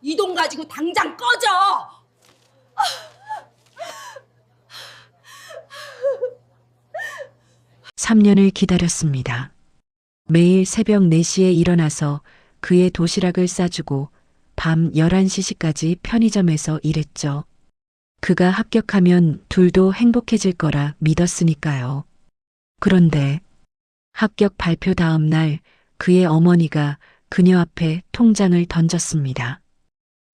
이 돈 가지고 당장 꺼져. 3년을 기다렸습니다. 매일 새벽 4시에 일어나서 그의 도시락을 싸주고 밤 11시까지 편의점에서 일했죠. 그가 합격하면 둘도 행복해질 거라 믿었으니까요. 그런데 합격 발표 다음 날 그의 어머니가 그녀 앞에 통장을 던졌습니다.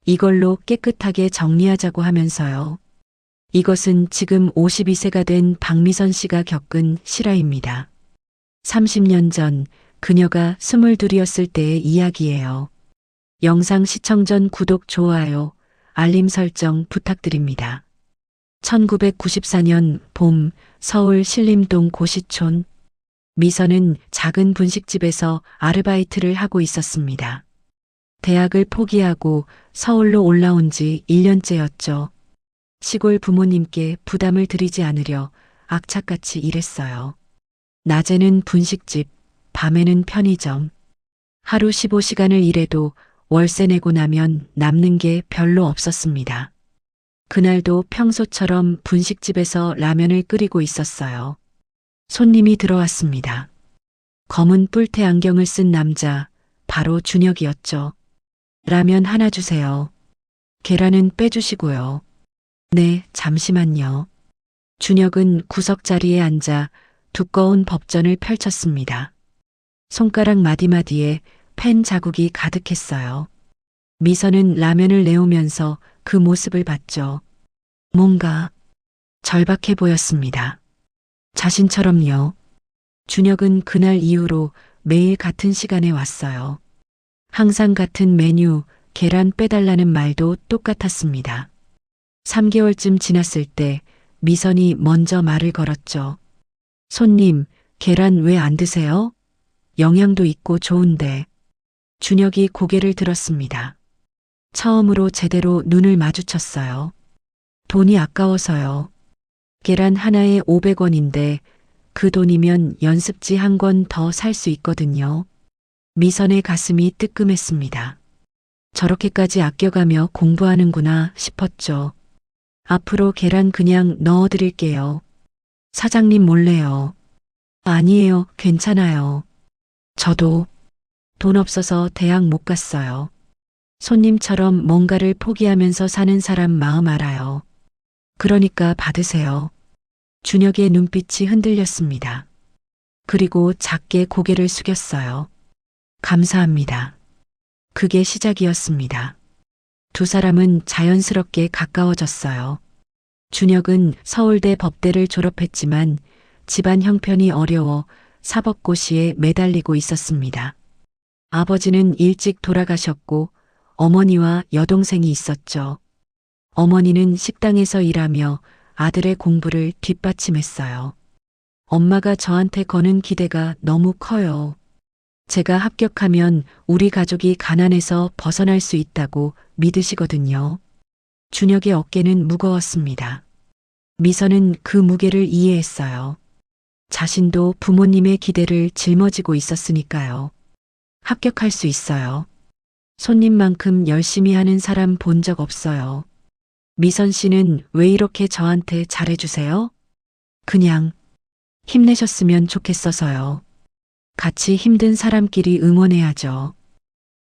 이걸로 깨끗하게 정리하자고 하면서요. 이것은 지금 52세가 된 박미선 씨가 겪은 실화입니다. 30년 전 그녀가 22이었을 때의 이야기예요. 영상 시청 전 구독, 좋아요, 알림 설정 부탁드립니다. 1994년 봄 서울 신림동 고시촌 미선은 작은 분식집에서 아르바이트를 하고 있었습니다. 대학을 포기하고 서울로 올라온 지 1년째였죠. 시골 부모님께 부담을 드리지 않으려 악착같이 일했어요. 낮에는 분식집, 밤에는 편의점. 하루 15시간을 일해도 월세 내고 나면 남는 게 별로 없었습니다. 그날도 평소처럼 분식집에서 라면을 끓이고 있었어요. 손님이 들어왔습니다. 검은 뿔테 안경을 쓴 남자, 바로 준혁이었죠. 라면 하나 주세요. 계란은 빼주시고요. 네, 잠시만요. 준혁은 구석자리에 앉아 두꺼운 법전을 펼쳤습니다. 손가락 마디마디에 펜 자국이 가득했어요. 미선은 라면을 내오면서 그 모습을 봤죠. 뭔가 절박해 보였습니다. 자신처럼요. 준혁은 그날 이후로 매일 같은 시간에 왔어요. 항상 같은 메뉴, 계란 빼달라는 말도 똑같았습니다. 3개월쯤 지났을 때 미선이 먼저 말을 걸었죠. 손님, 계란 왜 안 드세요? 영양도 있고 좋은데. 준혁이 고개를 들었습니다. 처음으로 제대로 눈을 마주쳤어요. 돈이 아까워서요. 계란 하나에 500원인데 그 돈이면 연습지 한 권 더 살 수 있거든요. 미선의 가슴이 뜨끔했습니다. 저렇게까지 아껴가며 공부하는구나 싶었죠. 앞으로 계란 그냥 넣어드릴게요. 사장님 몰래요. 아니에요, 괜찮아요. 저도 돈 없어서 대학 못 갔어요. 손님처럼 뭔가를 포기하면서 사는 사람 마음 알아요. 그러니까 받으세요. 준혁의 눈빛이 흔들렸습니다. 그리고 작게 고개를 숙였어요. 감사합니다. 그게 시작이었습니다. 두 사람은 자연스럽게 가까워졌어요. 준혁은 서울대 법대를 졸업했지만 집안 형편이 어려워 사법고시에 매달리고 있었습니다. 아버지는 일찍 돌아가셨고 어머니와 여동생이 있었죠. 어머니는 식당에서 일하며 아들의 공부를 뒷받침했어요. 엄마가 저한테 거는 기대가 너무 커요. 제가 합격하면 우리 가족이 가난에서 벗어날 수 있다고 믿으시거든요. 준혁의 어깨는 무거웠습니다. 미선은 그 무게를 이해했어요. 자신도 부모님의 기대를 짊어지고 있었으니까요. 합격할 수 있어요. 손님만큼 열심히 하는 사람 본 적 없어요. 미선 씨는 왜 이렇게 저한테 잘해주세요? 그냥 힘내셨으면 좋겠어서요. 같이 힘든 사람끼리 응원해야죠.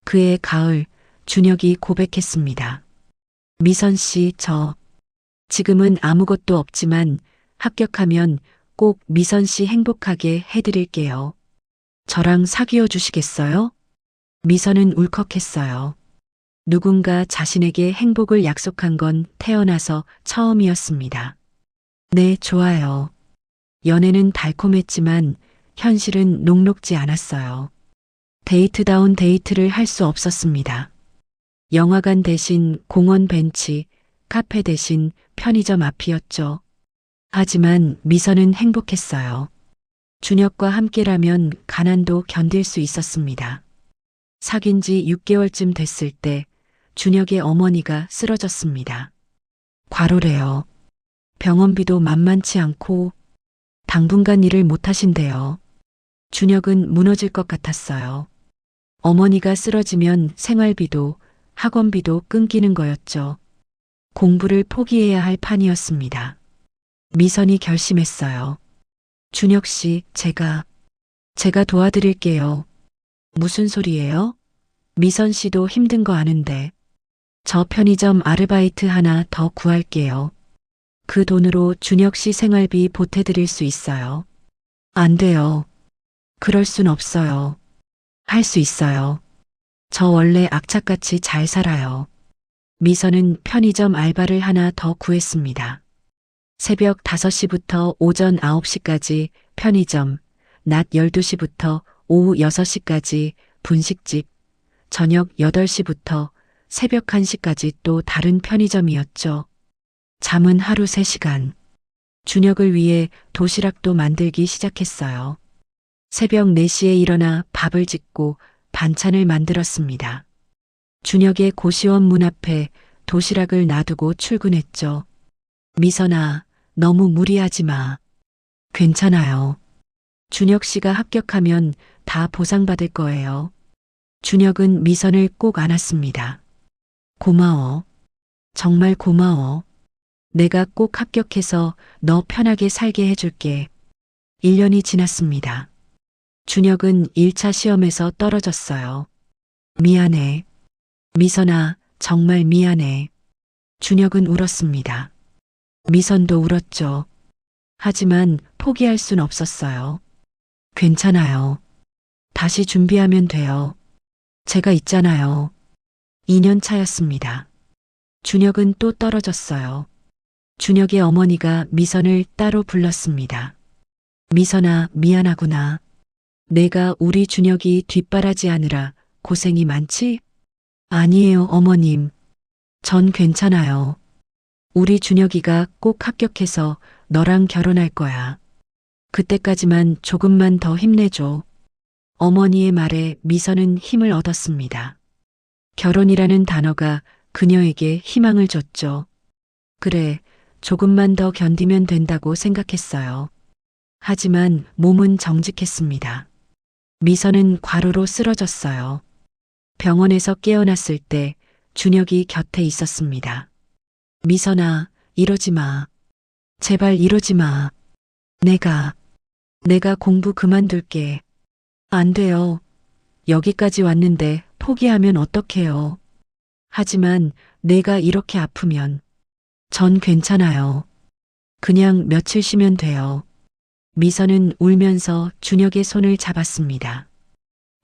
그해 가을, 준혁이 고백했습니다. 미선 씨, 지금은 아무것도 없지만 합격하면 꼭 미선 씨 행복하게 해드릴게요. 저랑 사귀어 주시겠어요? 미선은 울컥했어요. 누군가 자신에게 행복을 약속한 건 태어나서 처음이었습니다. 네, 좋아요. 연애는 달콤했지만 현실은 녹록지 않았어요. 데이트다운 데이트를 할 수 없었습니다. 영화관 대신 공원 벤치, 카페 대신 편의점 앞이었죠. 하지만 미선은 행복했어요. 준혁과 함께라면 가난도 견딜 수 있었습니다. 사귄 지 6개월쯤 됐을 때 준혁의 어머니가 쓰러졌습니다. 과로래요. 병원비도 만만치 않고 당분간 일을 못하신대요. 준혁은 무너질 것 같았어요. 어머니가 쓰러지면 생활비도 학원비도 끊기는 거였죠. 공부를 포기해야 할 판이었습니다. 미선이 결심했어요. 준혁 씨, 제가 도와드릴게요. 무슨 소리예요? 미선 씨도 힘든 거 아는데. 저 편의점 아르바이트 하나 더 구할게요. 그 돈으로 준혁 씨 생활비 보태드릴 수 있어요. 안 돼요. 그럴 순 없어요. 할 수 있어요. 저 원래 악착같이 잘 살아요. 미선은 편의점 알바를 하나 더 구했습니다. 새벽 5시부터 오전 9시까지 편의점, 낮 12시부터 오후 6시까지 분식집, 저녁 8시부터 새벽 1시까지 또 다른 편의점이었죠. 잠은 하루 3시간. 준혁을 위해 도시락도 만들기 시작했어요. 새벽 4시에 일어나 밥을 짓고 반찬을 만들었습니다. 준혁의 고시원 문 앞에 도시락을 놔두고 출근했죠. 미선아, 너무 무리하지 마. 괜찮아요. 준혁 씨가 합격하면 다 보상받을 거예요. 준혁은 미선을 꼭 안았습니다. 고마워. 정말 고마워. 내가 꼭 합격해서 너 편하게 살게 해줄게. 1년이 지났습니다. 준혁은 1차 시험에서 떨어졌어요. 미안해. 미선아, 정말 미안해. 준혁은 울었습니다. 미선도 울었죠. 하지만 포기할 순 없었어요. 괜찮아요. 다시 준비하면 돼요. 제가 있잖아요. 2년 차였습니다. 준혁은 또 떨어졌어요. 준혁의 어머니가 미선을 따로 불렀습니다. 미선아, 미안하구나. 내가 우리 준혁이 뒷바라지 하느라 고생이 많지? 아니에요, 어머님. 전 괜찮아요. 우리 준혁이가 꼭 합격해서 너랑 결혼할 거야. 그때까지만 조금만 더 힘내줘. 어머니의 말에 미선은 힘을 얻었습니다. 결혼이라는 단어가 그녀에게 희망을 줬죠. 그래, 조금만 더 견디면 된다고 생각했어요. 하지만 몸은 정직했습니다. 미선은 과로로 쓰러졌어요. 병원에서 깨어났을 때 준혁이 곁에 있었습니다. 미선아, 이러지 마. 제발 이러지 마. 내가 공부 그만둘게. 안 돼요. 여기까지 왔는데 포기하면 어떡해요. 하지만 내가 이렇게 아프면 전 괜찮아요. 그냥 며칠 쉬면 돼요. 미선은 울면서 준혁의 손을 잡았습니다.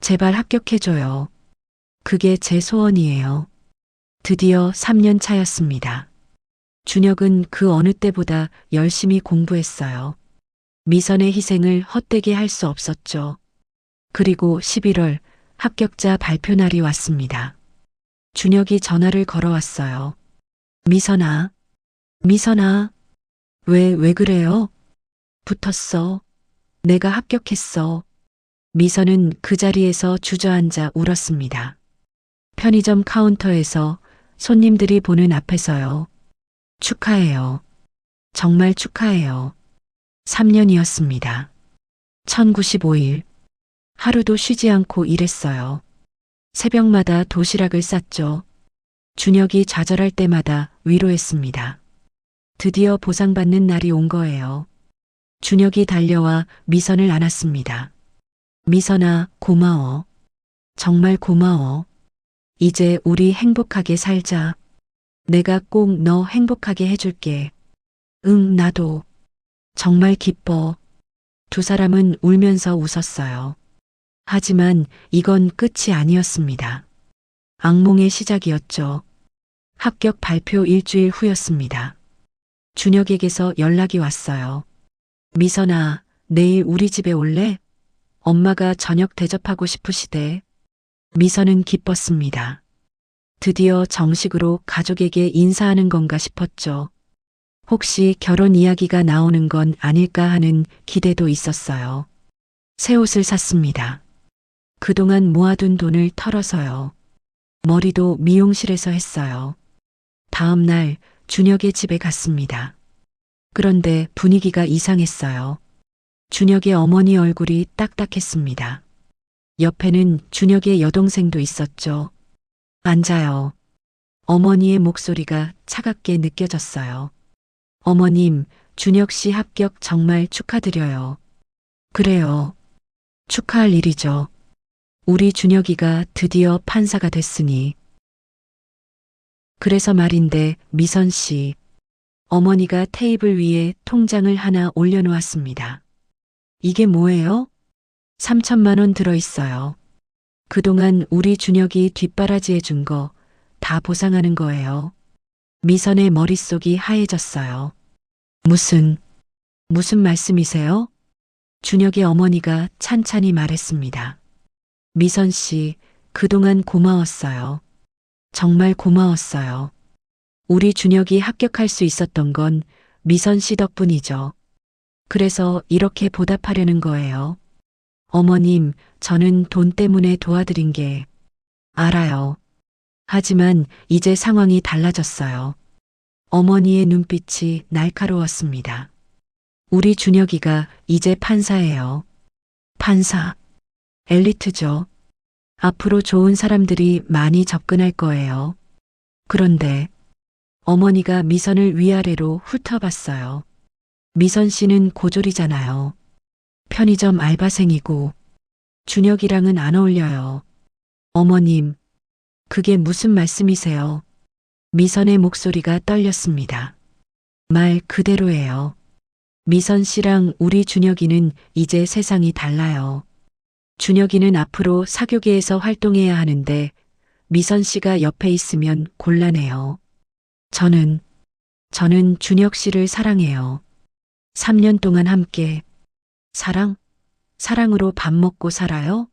제발 합격해줘요. 그게 제 소원이에요. 드디어 3년 차였습니다. 준혁은 그 어느 때보다 열심히 공부했어요. 미선의 희생을 헛되게 할 수 없었죠. 그리고 11월 합격자 발표 날이 왔습니다. 준혁이 전화를 걸어왔어요. 미선아, 왜 그래요? 붙었어. 내가 합격했어. 미선은 그 자리에서 주저앉아 울었습니다. 편의점 카운터에서 손님들이 보는 앞에서요. 축하해요. 정말 축하해요. 3년이었습니다. 1095일. 하루도 쉬지 않고 일했어요. 새벽마다 도시락을 쌌죠. 준혁이 좌절할 때마다 위로했습니다. 드디어 보상받는 날이 온 거예요. 준혁이 달려와 미선을 안았습니다. 미선아, 고마워. 정말 고마워. 이제 우리 행복하게 살자. 내가 꼭 너 행복하게 해줄게. 응, 나도. 정말 기뻐. 두 사람은 울면서 웃었어요. 하지만 이건 끝이 아니었습니다. 악몽의 시작이었죠. 합격 발표 일주일 후였습니다. 준혁에게서 연락이 왔어요. 미선아, 내일 우리 집에 올래? 엄마가 저녁 대접하고 싶으시대. 미선은 기뻤습니다. 드디어 정식으로 가족에게 인사하는 건가 싶었죠. 혹시 결혼 이야기가 나오는 건 아닐까 하는 기대도 있었어요. 새 옷을 샀습니다. 그동안 모아둔 돈을 털어서요. 머리도 미용실에서 했어요. 다음 날 준혁의 집에 갔습니다. 그런데 분위기가 이상했어요. 준혁의 어머니 얼굴이 딱딱했습니다. 옆에는 준혁의 여동생도 있었죠. 앉아요. 어머니의 목소리가 차갑게 느껴졌어요. 어머님, 준혁 씨 합격 정말 축하드려요. 그래요. 축하할 일이죠. 우리 준혁이가 드디어 판사가 됐으니. 그래서 말인데, 미선 씨. 어머니가 테이블 위에 통장을 하나 올려놓았습니다. 이게 뭐예요? 3천만 원 들어있어요. 그동안 우리 준혁이 뒷바라지 해준 거 다 보상하는 거예요. 미선의 머릿속이 하얘졌어요. 무슨 말씀이세요? 준혁의 어머니가 찬찬히 말했습니다. 미선 씨, 그동안 고마웠어요. 정말 고마웠어요. 우리 준혁이 합격할 수 있었던 건 미선 씨 덕분이죠. 그래서 이렇게 보답하려는 거예요. 어머님, 저는 돈 때문에 도와드린 게 알아요. 하지만 이제 상황이 달라졌어요. 어머니의 눈빛이 날카로웠습니다. 우리 준혁이가 이제 판사예요. 판사. 엘리트죠. 앞으로 좋은 사람들이 많이 접근할 거예요. 그런데 어머니가 미선을 위아래로 훑어봤어요. 미선 씨는 고졸이잖아요. 편의점 알바생이고 준혁이랑은 안 어울려요. 어머님, 그게 무슨 말씀이세요? 미선의 목소리가 떨렸습니다. 말 그대로예요. 미선 씨랑 우리 준혁이는 이제 세상이 달라요. 준혁이는 앞으로 사교계에서 활동해야 하는데 미선 씨가 옆에 있으면 곤란해요. 저는 준혁 씨를 사랑해요. 3년 동안 함께 사랑으로 밥 먹고 살아요?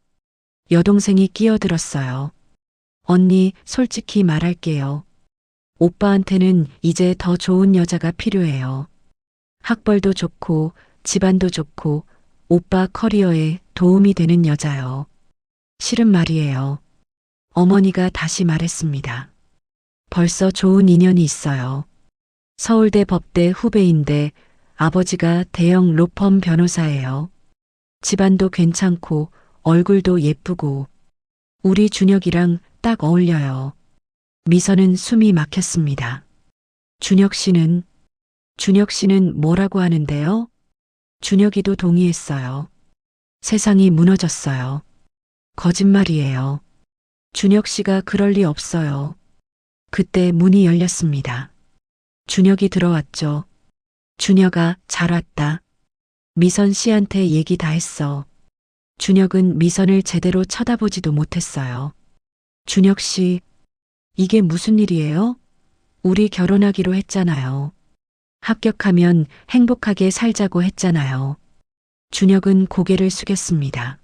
여동생이 끼어들었어요. 언니, 솔직히 말할게요. 오빠한테는 이제 더 좋은 여자가 필요해요. 학벌도 좋고 집안도 좋고 오빠 커리어에 도움이 되는 여자요. 싫은 말이에요. 어머니가 다시 말했습니다. 벌써 좋은 인연이 있어요. 서울대 법대 후배인데 아버지가 대형 로펌 변호사예요. 집안도 괜찮고 얼굴도 예쁘고 우리 준혁이랑 딱 어울려요. 미선은 숨이 막혔습니다. 준혁 씨는 뭐라고 하는데요? 준혁이도 동의했어요. 세상이 무너졌어요. 거짓말이에요. 준혁 씨가 그럴 리 없어요. 그때 문이 열렸습니다. 준혁이 들어왔죠. 준혁아, 잘 왔다. 미선 씨한테 얘기 다 했어. 준혁은 미선을 제대로 쳐다보지도 못했어요. 준혁 씨, 이게 무슨 일이에요? 우리 결혼하기로 했잖아요. 합격하면 행복하게 살자고 했잖아요. 준혁은 고개를 숙였습니다.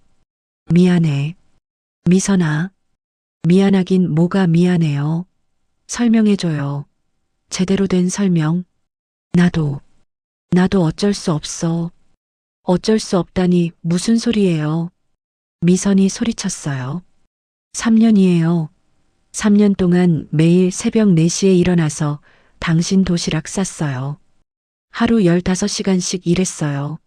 미안해. 미선아. 미안하긴 뭐가 미안해요. 설명해줘요. 제대로 된 설명. 나도 어쩔 수 없어. 어쩔 수 없다니 무슨 소리예요. 미선이 소리쳤어요. 3년이에요. 3년 동안 매일 새벽 4시에 일어나서 당신 도시락 쌌어요. 하루 15시간씩 일했어요.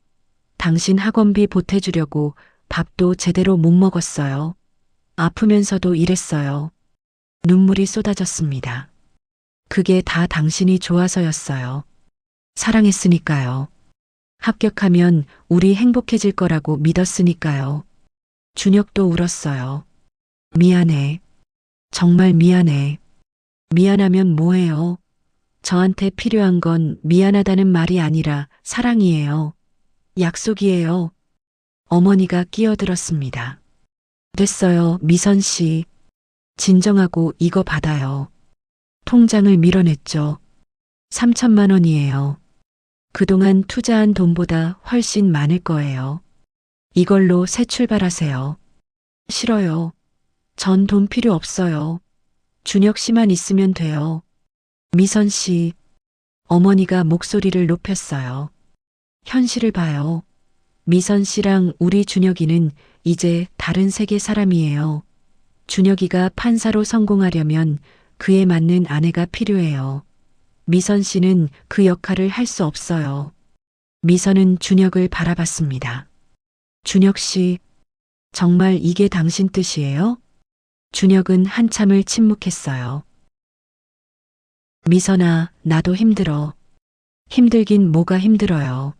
당신 학원비 보태주려고 밥도 제대로 못 먹었어요. 아프면서도 일했어요. 눈물이 쏟아졌습니다. 그게 다 당신이 좋아서였어요. 사랑했으니까요. 합격하면 우리 행복해질 거라고 믿었으니까요. 준혁도 울었어요. 미안해. 정말 미안해. 미안하면 뭐해요? 저한테 필요한 건 미안하다는 말이 아니라 사랑이에요. 약속이에요. 어머니가 끼어들었습니다. 됐어요, 미선 씨. 진정하고 이거 받아요. 통장을 밀어냈죠. 3천만 원이에요. 그동안 투자한 돈보다 훨씬 많을 거예요. 이걸로 새 출발하세요. 싫어요. 전 돈 필요 없어요. 준혁 씨만 있으면 돼요. 미선 씨. 어머니가 목소리를 높였어요. 현실을 봐요. 미선 씨랑 우리 준혁이는 이제 다른 세계 사람이에요. 준혁이가 판사로 성공하려면 그에 맞는 아내가 필요해요. 미선 씨는 그 역할을 할 수 없어요. 미선은 준혁을 바라봤습니다. 준혁 씨, 정말 이게 당신 뜻이에요? 준혁은 한참을 침묵했어요. 미선아, 나도 힘들어. 힘들긴 뭐가 힘들어요.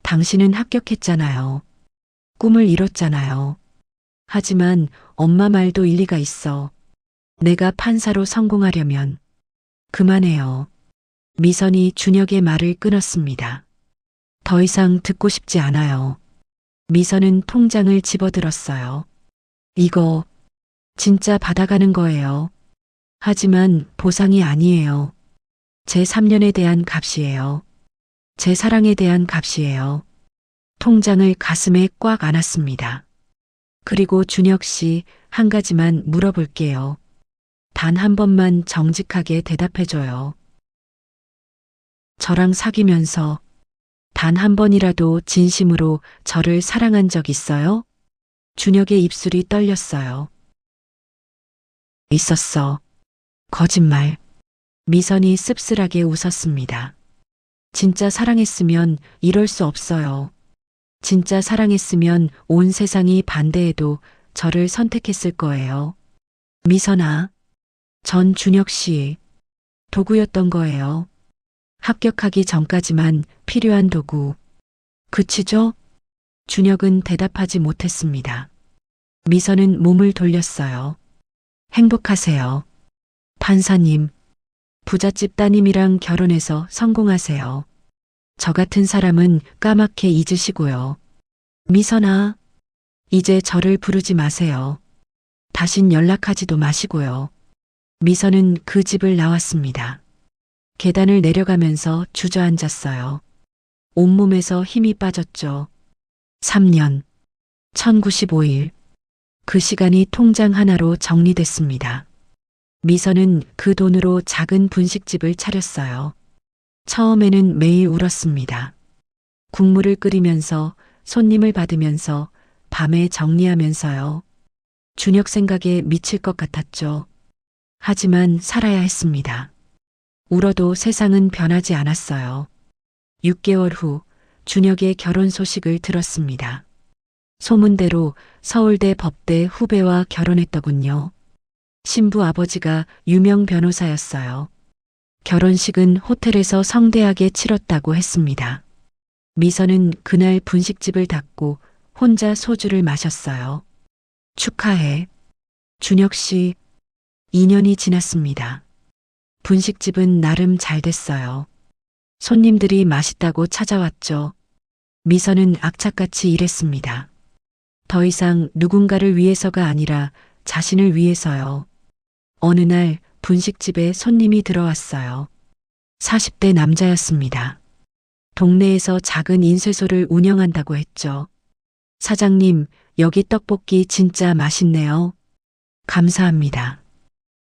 당신은 합격했잖아요. 꿈을 이뤘잖아요. 하지만 엄마 말도 일리가 있어. 내가 판사로 성공하려면 그만해요. 미선이 준혁의 말을 끊었습니다. 더 이상 듣고 싶지 않아요. 미선은 통장을 집어들었어요. 이거 진짜 받아가는 거예요. 하지만 보상이 아니에요. 제 3년에 대한 값이에요. 제 사랑에 대한 값이에요. 통장을 가슴에 꽉 안았습니다. 그리고 준혁 씨, 한 가지만 물어볼게요. 단 한 번만 정직하게 대답해줘요. 저랑 사귀면서 단 한 번이라도 진심으로 저를 사랑한 적 있어요? 준혁의 입술이 떨렸어요. 있었어. 거짓말. 미선이 씁쓸하게 웃었습니다. 진짜 사랑했으면 이럴 수 없어요. 진짜 사랑했으면 온 세상이 반대해도 저를 선택했을 거예요. 미선아, 전 준혁 씨 도구였던 거예요. 합격하기 전까지만 필요한 도구. 그치죠? 준혁은 대답하지 못했습니다. 미선은 몸을 돌렸어요. 행복하세요. 판사님, 부잣집 따님이랑 결혼해서 성공하세요. 저 같은 사람은 까맣게 잊으시고요. 미선아, 이제 저를 부르지 마세요. 다신 연락하지도 마시고요. 미선은 그 집을 나왔습니다. 계단을 내려가면서 주저앉았어요. 온몸에서 힘이 빠졌죠. 3년, 1095일. 그 시간이 통장 하나로 정리됐습니다. 미선은 그 돈으로 작은 분식집을 차렸어요. 처음에는 매일 울었습니다. 국물을 끓이면서 손님을 받으면서 밤에 정리하면서요. 준혁 생각에 미칠 것 같았죠. 하지만 살아야 했습니다. 울어도 세상은 변하지 않았어요. 6개월 후 준혁의 결혼 소식을 들었습니다. 소문대로 서울대 법대 후배와 결혼했더군요. 신부 아버지가 유명 변호사였어요. 결혼식은 호텔에서 성대하게 치렀다고 했습니다. 미선은 그날 분식집을 닫고 혼자 소주를 마셨어요. 축하해. 준혁 씨, 2년이 지났습니다. 분식집은 나름 잘 됐어요. 손님들이 맛있다고 찾아왔죠. 미선은 악착같이 일했습니다. 더 이상 누군가를 위해서가 아니라 자신을 위해서요. 어느 날 분식집에 손님이 들어왔어요. 40대 남자였습니다. 동네에서 작은 인쇄소를 운영한다고 했죠. 사장님, 여기 떡볶이 진짜 맛있네요. 감사합니다.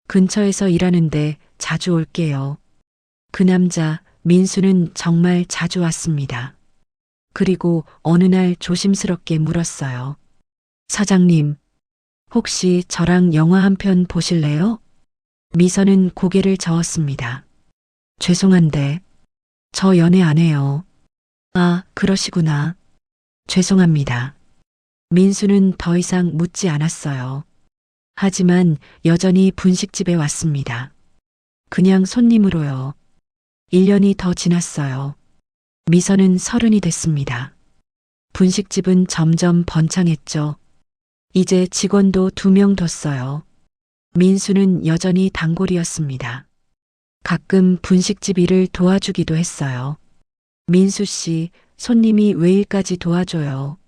근처에서 일하는데 자주 올게요. 그 남자, 민수는 정말 자주 왔습니다. 그리고 어느 날 조심스럽게 물었어요. 사장님, 혹시 저랑 영화 한 편 보실래요? 미선은 고개를 저었습니다. 죄송한데, 저 연애 안 해요. 아, 그러시구나. 죄송합니다. 민수는 더 이상 묻지 않았어요. 하지만 여전히 분식집에 왔습니다. 그냥 손님으로요. 1년이 더 지났어요. 미선은 30이 됐습니다. 분식집은 점점 번창했죠. 이제 직원도 2명 뒀어요. 민수는 여전히 단골이었습니다. 가끔 분식집 일을 도와주기도 했어요. 민수 씨, 손님이 왜 일까지 도와줘요?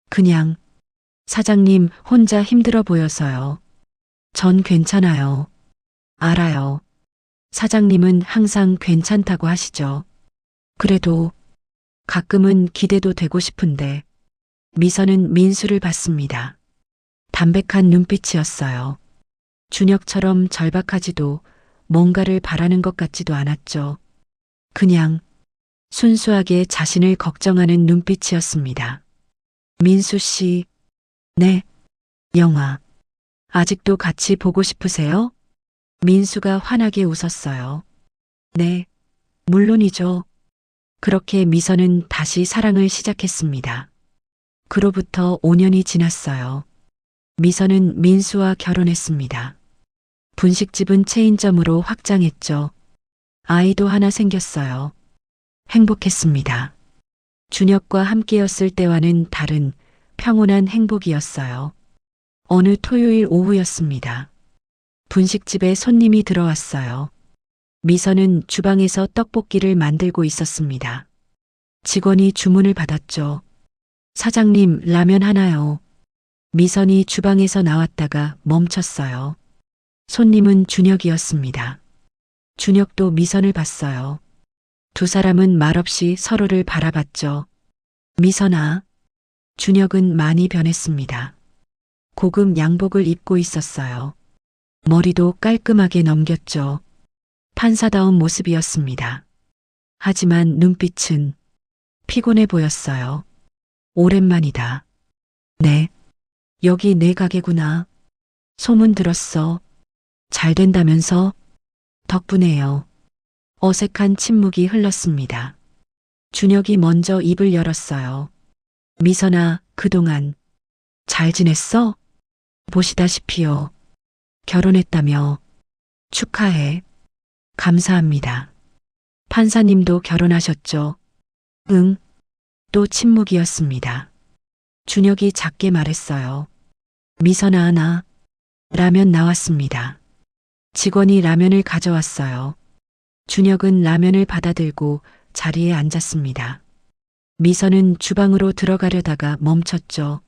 그냥 사장님 혼자 힘들어 보여서요. 전 괜찮아요. 알아요. 사장님은 항상 괜찮다고 하시죠. 그래도 가끔은 기대도 되고 싶은데. 미선은 민수를 봤습니다. 담백한 눈빛이었어요. 준혁처럼 절박하지도 뭔가를 바라는 것 같지도 않았죠. 그냥 순수하게 자신을 걱정하는 눈빛이었습니다. 민수 씨, 네, 영화. 아직도 같이 보고 싶으세요? 민수가 환하게 웃었어요. 네, 물론이죠. 그렇게 미선은 다시 사랑을 시작했습니다. 그로부터 5년이 지났어요. 미선은 민수와 결혼했습니다. 분식집은 체인점으로 확장했죠. 아이도 하나 생겼어요. 행복했습니다. 준혁과 함께였을 때와는 다른 평온한 행복이었어요. 어느 토요일 오후였습니다. 분식집에 손님이 들어왔어요. 미선은 주방에서 떡볶이를 만들고 있었습니다. 직원이 주문을 받았죠. 사장님, 라면 하나요. 미선이 주방에서 나왔다가 멈췄어요. 손님은 준혁이었습니다. 준혁도 미선을 봤어요. 두 사람은 말없이 서로를 바라봤죠. 미선아. 준혁은 많이 변했습니다. 고급 양복을 입고 있었어요. 머리도 깔끔하게 넘겼죠. 판사다운 모습이었습니다. 하지만 눈빛은 피곤해 보였어요. 오랜만이다. 네. 여기 내 가게구나. 소문 들었어. 잘 된다면서? 덕분에요. 어색한 침묵이 흘렀습니다. 준혁이 먼저 입을 열었어요. 미선아, 그동안 잘 지냈어? 보시다시피요. 결혼했다며. 축하해. 감사합니다. 판사님도 결혼하셨죠? 응. 또 침묵이었습니다. 준혁이 작게 말했어요. 미선아, 나 라면 나왔습니다. 직원이 라면을 가져왔어요. 준혁은 라면을 받아들고 자리에 앉았습니다. 미선은 주방으로 들어가려다가 멈췄죠.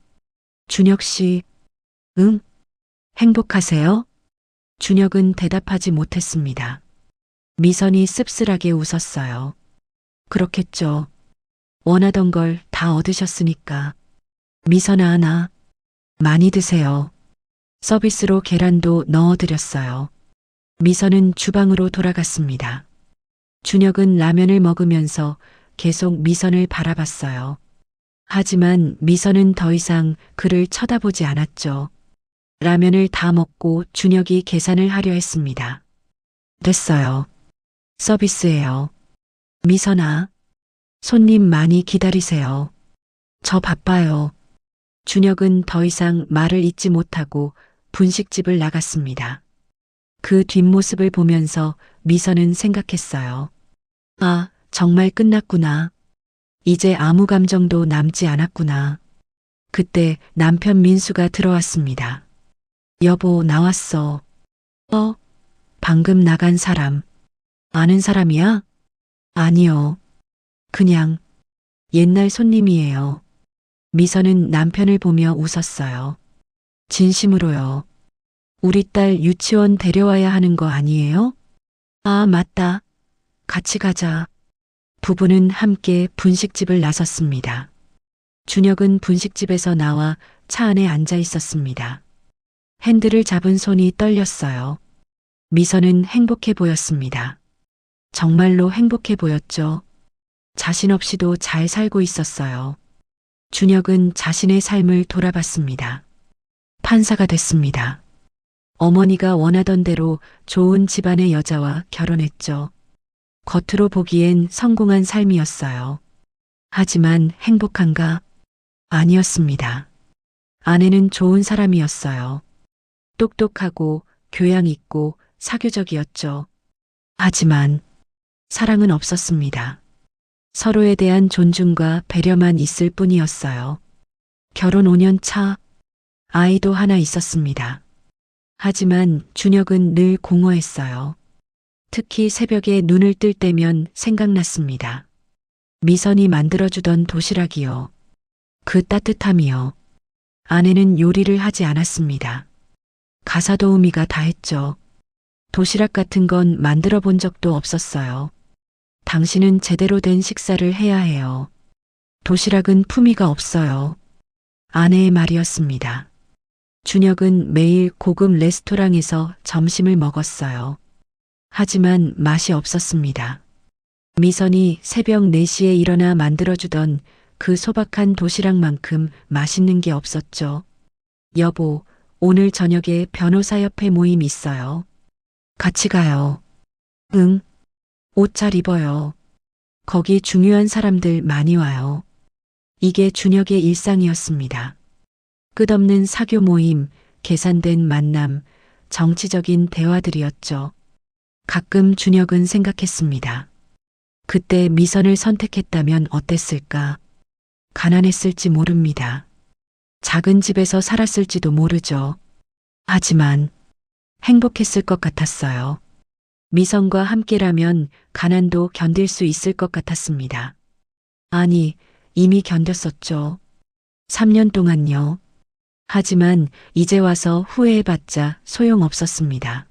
준혁 씨, 응? 행복하세요? 준혁은 대답하지 못했습니다. 미선이 씁쓸하게 웃었어요. 그렇겠죠. 원하던 걸 다 얻으셨으니까. 미선아, 나 많이 드세요. 서비스로 계란도 넣어드렸어요. 미선은 주방으로 돌아갔습니다. 준혁은 라면을 먹으면서 계속 미선을 바라봤어요. 하지만 미선은 더 이상 그를 쳐다보지 않았죠. 라면을 다 먹고 준혁이 계산을 하려 했습니다. 됐어요. 서비스예요. 미선아, 손님 많이 기다리세요. 저 바빠요. 준혁은 더 이상 말을 잇지 못하고 분식집을 나갔습니다. 그 뒷모습을 보면서 미선은 생각했어요. 아, 정말 끝났구나. 이제 아무 감정도 남지 않았구나. 그때 남편 민수가 들어왔습니다. 여보, 나왔어. 방금 나간 사람. 아는 사람이야? 아니요. 그냥 옛날 손님이에요. 미선은 남편을 보며 웃었어요. 진심으로요. 우리 딸 유치원 데려와야 하는 거 아니에요? 아, 맞다. 같이 가자. 부부는 함께 분식집을 나섰습니다. 준혁은 분식집에서 나와 차 안에 앉아 있었습니다. 핸들을 잡은 손이 떨렸어요. 미선은 행복해 보였습니다. 정말로 행복해 보였죠. 자신 없이도 잘 살고 있었어요. 준혁은 자신의 삶을 돌아봤습니다. 판사가 됐습니다. 어머니가 원하던 대로 좋은 집안의 여자와 결혼했죠. 겉으로 보기엔 성공한 삶이었어요. 하지만 행복한가? 아니었습니다. 아내는 좋은 사람이었어요. 똑똑하고 교양 있고 사교적이었죠. 하지만 사랑은 없었습니다. 서로에 대한 존중과 배려만 있을 뿐이었어요. 결혼 5년 차, 아이도 하나 있었습니다. 하지만 준혁은 늘 공허했어요. 특히 새벽에 눈을 뜰 때면 생각났습니다. 미선이 만들어주던 도시락이요. 그 따뜻함이요. 아내는 요리를 하지 않았습니다. 가사도우미가 다 했죠. 도시락 같은 건 만들어 본 적도 없었어요. 당신은 제대로 된 식사를 해야 해요. 도시락은 품위가 없어요. 아내의 말이었습니다. 준혁은 매일 고급 레스토랑에서 점심을 먹었어요. 하지만 맛이 없었습니다. 미선이 새벽 4시에 일어나 만들어주던 그 소박한 도시락만큼 맛있는 게 없었죠. 여보, 오늘 저녁에 변호사협회 모임 있어요. 같이 가요. 응. 옷 잘 입어요. 거기 중요한 사람들 많이 와요. 이게 준혁의 일상이었습니다. 끝없는 사교 모임, 계산된 만남, 정치적인 대화들이었죠. 가끔 준혁은 생각했습니다. 그때 미선을 선택했다면 어땠을까? 가난했을지 모릅니다. 작은 집에서 살았을지도 모르죠. 하지만 행복했을 것 같았어요. 미선과 함께라면 가난도 견딜 수 있을 것 같았습니다. 아니, 이미 견뎠었죠. 3년 동안요. 하지만 이제 와서 후회해봤자 소용없었습니다.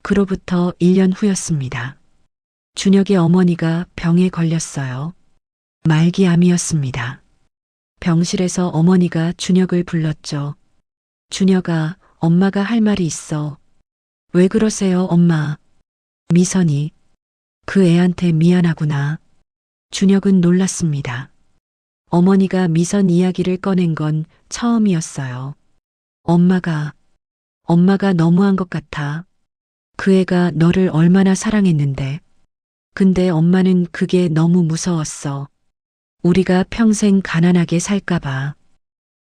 그로부터 1년 후였습니다. 준혁의 어머니가 병에 걸렸어요. 말기암이었습니다. 병실에서 어머니가 준혁을 불렀죠. 준혁아, 엄마가 할 말이 있어. 왜 그러세요, 엄마? 미선이. 그 애한테 미안하구나. 준혁은 놀랐습니다. 어머니가 미선 이야기를 꺼낸 건 처음이었어요. 엄마가 너무한 것 같아. 그 애가 너를 얼마나 사랑했는데. 근데 엄마는 그게 너무 무서웠어. 우리가 평생 가난하게 살까봐.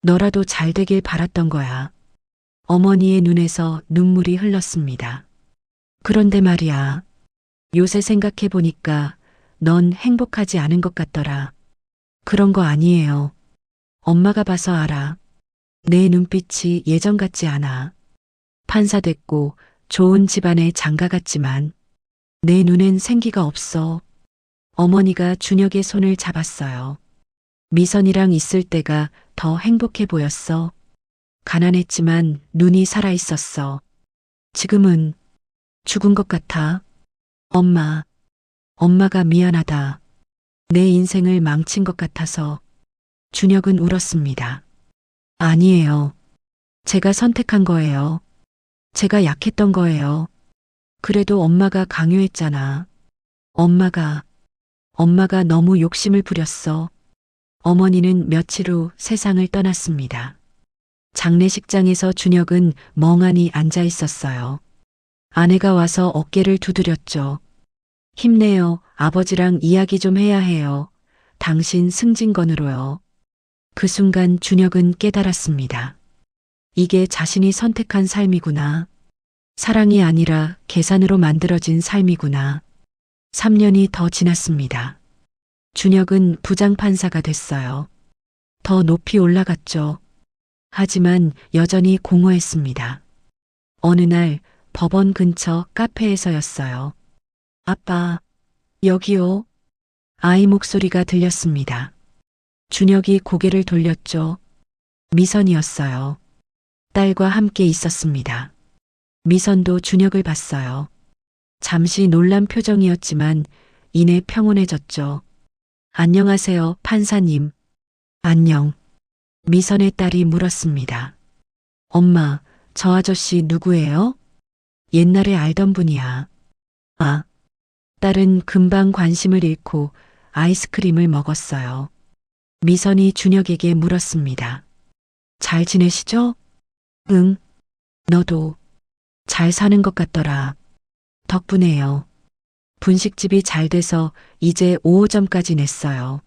너라도 잘 되길 바랐던 거야. 어머니의 눈에서 눈물이 흘렀습니다. 그런데 말이야. 요새 생각해보니까 넌 행복하지 않은 것 같더라. 그런 거 아니에요. 엄마가 봐서 알아. 내 눈빛이 예전 같지 않아. 판사 됐고 좋은 집안의 장가 같지만 내 눈엔 생기가 없어. 어머니가 준혁의 손을 잡았어요. 미선이랑 있을 때가 더 행복해 보였어. 가난했지만 눈이 살아 있었어. 지금은 죽은 것 같아. 엄마가 미안하다. 내 인생을 망친 것 같아서. 준혁은 울었습니다. 아니에요. 제가 선택한 거예요. 제가 약했던 거예요. 그래도 엄마가 강요했잖아. 엄마가 너무 욕심을 부렸어. 어머니는 며칠 후 세상을 떠났습니다. 장례식장에서 준혁은 멍하니 앉아 있었어요. 아내가 와서 어깨를 두드렸죠. 힘내요. 아버지랑 이야기 좀 해야 해요. 당신 승진건으로요. 그 순간 준혁은 깨달았습니다. 이게 자신이 선택한 삶이구나. 사랑이 아니라 계산으로 만들어진 삶이구나. 3년이 더 지났습니다. 준혁은 부장판사가 됐어요. 더 높이 올라갔죠. 하지만 여전히 공허했습니다. 어느 날 법원 근처 카페에서였어요. 아빠, 여기요. 아이 목소리가 들렸습니다. 준혁이 고개를 돌렸죠. 미선이었어요. 딸과 함께 있었습니다. 미선도 준혁을 봤어요. 잠시 놀란 표정이었지만 이내 평온해졌죠. 안녕하세요, 판사님. 안녕. 미선의 딸이 물었습니다. 엄마, 저 아저씨 누구예요? 옛날에 알던 분이야. 아. 딸은 금방 관심을 잃고 아이스크림을 먹었어요. 미선이 준혁에게 물었습니다. 잘 지내시죠? 응. 너도 잘 사는 것 같더라. 덕분에요. 분식집이 잘 돼서 이제 5호점까지 냈어요.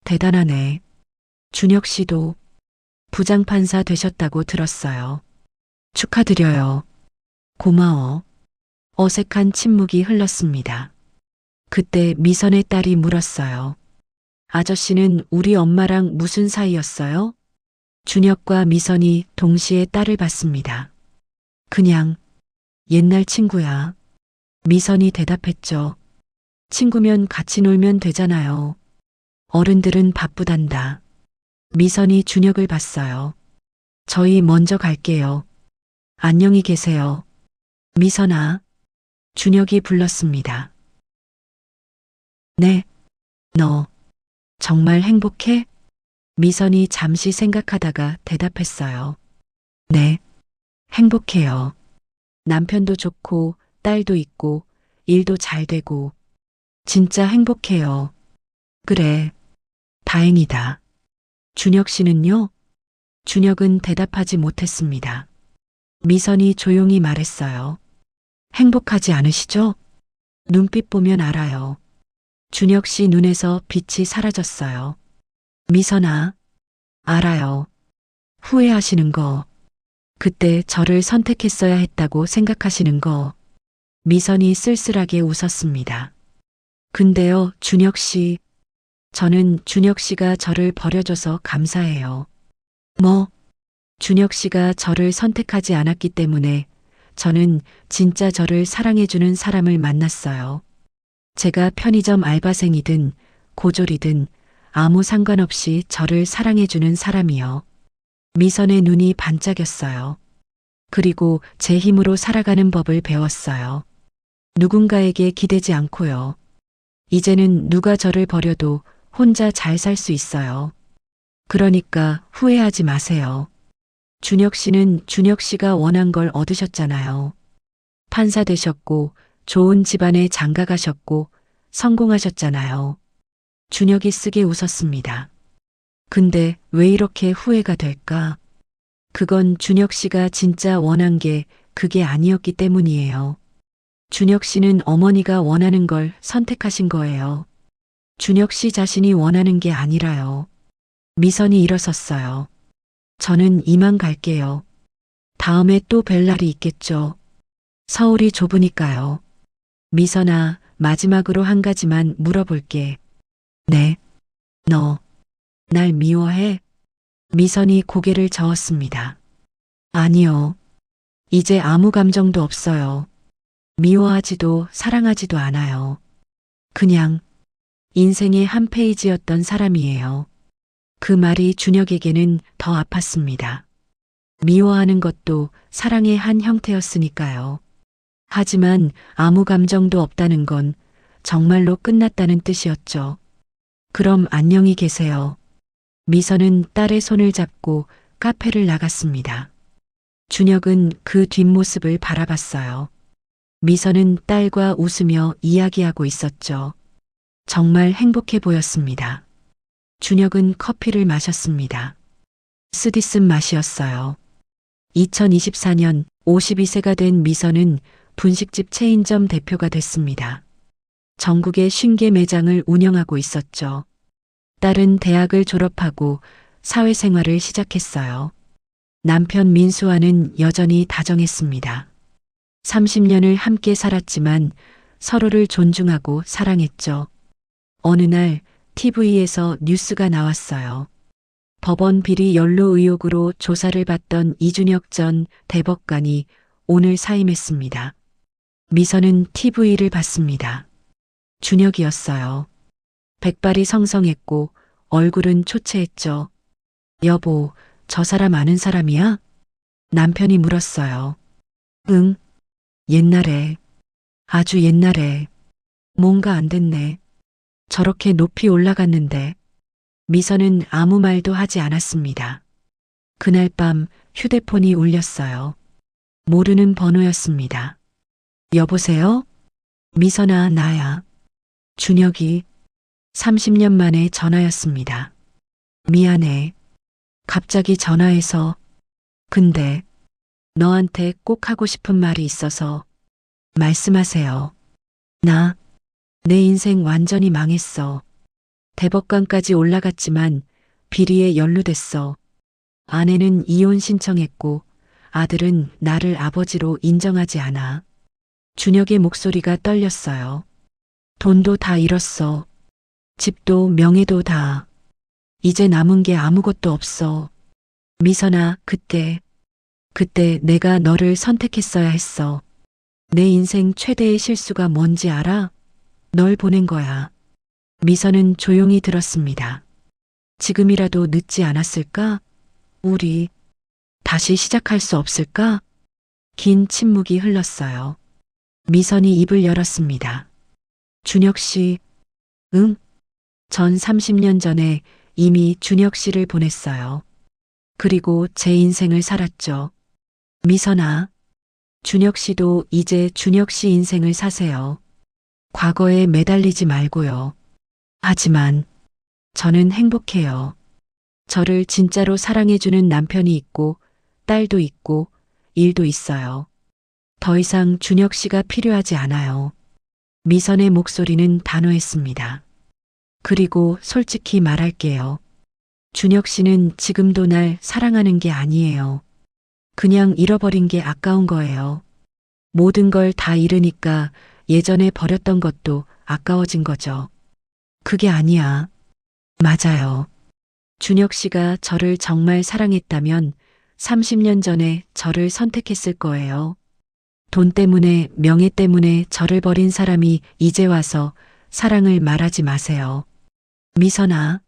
대단하네. 준혁 씨도 부장판사 되셨다고 들었어요. 축하드려요. 고마워. 어색한 침묵이 흘렀습니다. 그때 미선의 딸이 물었어요. 아저씨는 우리 엄마랑 무슨 사이였어요? 준혁과 미선이 동시에 딸을 봤습니다. 그냥 옛날 친구야. 미선이 대답했죠. 친구면 같이 놀면 되잖아요. 어른들은 바쁘단다. 미선이 준혁을 봤어요. 저희 먼저 갈게요. 안녕히 계세요. 미선아. 준혁이 불렀습니다. 네. 너 정말 행복해? 미선이 잠시 생각하다가 대답했어요. 네. 행복해요. 남편도 좋고 딸도 있고 일도 잘 되고 진짜 행복해요. 그래. 다행이다. 준혁 씨는요? 준혁은 대답하지 못했습니다. 미선이 조용히 말했어요. 행복하지 않으시죠? 눈빛 보면 알아요. 준혁 씨 눈에서 빛이 사라졌어요. 미선아, 알아요. 후회하시는 거, 그때 저를 선택했어야 했다고 생각하시는 거, 미선이 쓸쓸하게 웃었습니다. 근데요, 준혁 씨. 저는 준혁 씨가 저를 버려줘서 감사해요. 뭐? 준혁 씨가 저를 선택하지 않았기 때문에 저는 진짜 저를 사랑해주는 사람을 만났어요. 제가 편의점 알바생이든 고졸이든 아무 상관없이 저를 사랑해주는 사람이요. 미선의 눈이 반짝였어요. 그리고 제 힘으로 살아가는 법을 배웠어요. 누군가에게 기대지 않고요. 이제는 누가 저를 버려도 혼자 잘 살 수 있어요. 그러니까 후회하지 마세요. 준혁 씨는 준혁 씨가 원한 걸 얻으셨잖아요. 판사 되셨고, 좋은 집안에 장가 가셨고, 성공하셨잖아요. 준혁이 쓰게 웃었습니다. 근데 왜 이렇게 후회가 될까? 그건 준혁 씨가 진짜 원한 게 그게 아니었기 때문이에요. 준혁 씨는 어머니가 원하는 걸 선택하신 거예요. 준혁 씨 자신이 원하는 게 아니라요. 미선이 일어섰어요. 저는 이만 갈게요. 다음에 또 뵐 날이 있겠죠. 서울이 좁으니까요. 미선아, 마지막으로 한 가지만 물어볼게. 네. 너, 날 미워해? 미선이 고개를 저었습니다. 아니요. 이제 아무 감정도 없어요. 미워하지도 사랑하지도 않아요. 그냥 인생의 한 페이지였던 사람이에요. 그 말이 준혁에게는 더 아팠습니다. 미워하는 것도 사랑의 한 형태였으니까요. 하지만 아무 감정도 없다는 건 정말로 끝났다는 뜻이었죠. 그럼 안녕히 계세요. 미선은 딸의 손을 잡고 카페를 나갔습니다. 준혁은 그 뒷모습을 바라봤어요. 미선은 딸과 웃으며 이야기하고 있었죠. 정말 행복해 보였습니다. 준혁은 커피를 마셨습니다. 쓰디쓴 맛이었어요. 2024년 52세가 된 미선은 분식집 체인점 대표가 됐습니다. 전국에 50개 매장을 운영하고 있었죠. 딸은 대학을 졸업하고 사회생활을 시작했어요. 남편 민수와는 여전히 다정했습니다. 30년을 함께 살았지만 서로를 존중하고 사랑했죠. 어느 날 TV에서 뉴스가 나왔어요. 법원 비리 연루 의혹으로 조사를 받던 이준혁 전 대법관이 오늘 사임했습니다. 미선은 TV를 봤습니다. 준혁이었어요. 백발이 성성했고 얼굴은 초췌했죠. 여보, 저 사람 아는 사람이야? 남편이 물었어요. 응, 옛날에, 아주 옛날에, 뭔가 안 됐네. 저렇게 높이 올라갔는데. 미선은 아무 말도 하지 않았습니다. 그날 밤 휴대폰이 울렸어요. 모르는 번호였습니다. 여보세요? 미선아, 나야. 준혁이. 30년 만에 전화였습니다. 미안해. 갑자기 전화해서. 근데 너한테 꼭 하고 싶은 말이 있어서. 말씀하세요. 내 인생 완전히 망했어. 대법관까지 올라갔지만 비리에 연루됐어. 아내는 이혼 신청했고 아들은 나를 아버지로 인정하지 않아. 준혁의 목소리가 떨렸어요. 돈도 다 잃었어. 집도 명예도 다. 이제 남은 게 아무것도 없어. 미선아, 그때 내가 너를 선택했어야 했어. 내 인생 최대의 실수가 뭔지 알아? 널 보낸 거야. 미선은 조용히 들었습니다. 지금이라도 늦지 않았을까? 우리 다시 시작할 수 없을까? 긴 침묵이 흘렀어요. 미선이 입을 열었습니다. 준혁 씨, 응? 전 30년 전에 이미 준혁 씨를 보냈어요. 그리고 제 인생을 살았죠. 미선아, 준혁 씨도 이제 준혁 씨 인생을 사세요. 과거에 매달리지 말고요. 하지만 저는 행복해요. 저를 진짜로 사랑해주는 남편이 있고 딸도 있고 일도 있어요. 더 이상 준혁 씨가 필요하지 않아요. 미선의 목소리는 단호했습니다. 그리고 솔직히 말할게요. 준혁 씨는 지금도 날 사랑하는 게 아니에요. 그냥 잃어버린 게 아까운 거예요. 모든 걸 다 잃으니까 예전에 버렸던 것도 아까워진 거죠. 그게 아니야. 맞아요. 준혁 씨가 저를 정말 사랑했다면 30년 전에 저를 선택했을 거예요. 돈 때문에, 명예 때문에 저를 버린 사람이 이제 와서 사랑을 말하지 마세요. 미선아,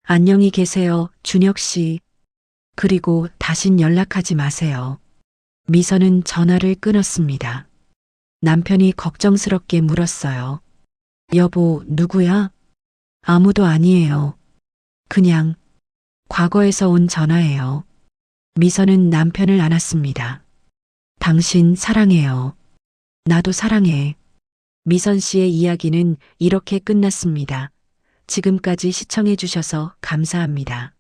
안녕히 계세요, 준혁 씨. 그리고 다신 연락하지 마세요. 미선은 전화를 끊었습니다. 남편이 걱정스럽게 물었어요. 여보, 누구야? 아무도 아니에요. 그냥 과거에서 온 전화예요. 미선은 남편을 안았습니다. 당신 사랑해요. 나도 사랑해. 미선 씨의 이야기는 이렇게 끝났습니다. 지금까지 시청해 주셔서 감사합니다.